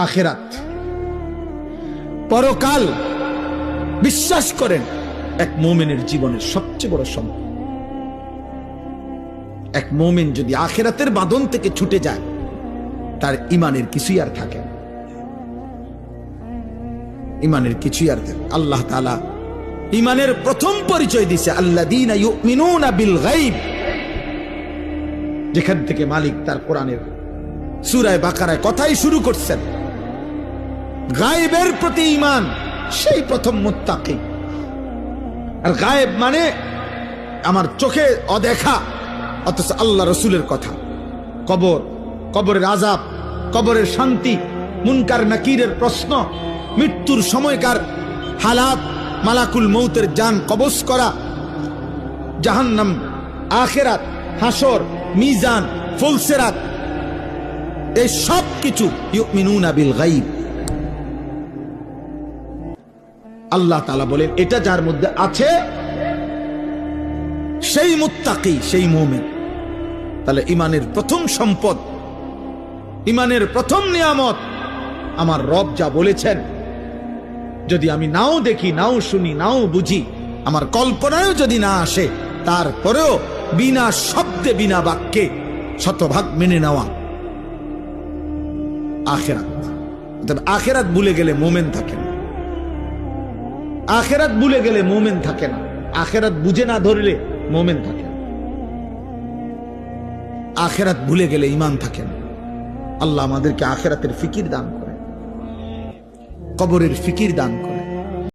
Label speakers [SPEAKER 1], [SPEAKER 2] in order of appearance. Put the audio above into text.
[SPEAKER 1] আখিরাত, পরকাল বিশ্বাস করেন এক মুমিনের জীবনের সবচেয়ে বড় সম্পদ। এক মুমিন যদি আখিরাতের বাঁধন থেকে ছুটে যায়, তার ইমানের কিছুই আর থাকে না। ইমানের কিছুই আর থাকে। আল্লাহ তাআলা ইমানের প্রথম পরিচয় দিছে আল্লাযীনা ইউমিনুনা বিল গায়ব, যেখান থেকে মালিক তার কোরআনের সূরা বাকারায় কথাই শুরু করছেন। গায়েবের প্রতি ঈমান, সেই প্রথম মুত্তাকি। আর গায়েব মানে আমার চোখে অদেখা, অথচ আল্লাহ রসুলের কথা। কবর, কবরের আযাব, কবরের শান্তি, মুনকার নাকিরের প্রশ্ন, মৃত্যুর সময়কার হালাত, মালাকুল মৌতের জান কবজ করা, জাহান্নাম, আখিরাত, হাসর, মিজান, ফুলসিরাত, এই সব কিছু ইউমিনুনা বিল গায়ব। আল্লাহ তাআলা বলেন এটা যার মধ্যে আছে সেই মুত্তাকি, সেই মুমিন। তাহলে ইমানের প্রথম সম্পদ, ইমানের প্রথম নিয়ামত আমার রব যা বলেছেন, যদি আমি নাও দেখি, নাও শুনি, নাও বুঝি, আমার কল্পনায়ও যদি না আসে, তারপরেও বিনা শব্দে, বিনা বাক্যে শতভাগ মেনে নেওয়া আখিরাত। তবে আখিরাত ভুলে গেলে মুমিন থাকে না। আখিরাত ভুলে গেলে মুমিন থাকে না। আখিরাত বুঝে না ধরলে মুমিন থাকে না। আখিরাত ভুলে গেলে ঈমান থাকে না। আল্লাহ আমাদেরকে আখিরাতের ফিকির দান করে, কবরের ফিকির দান করে।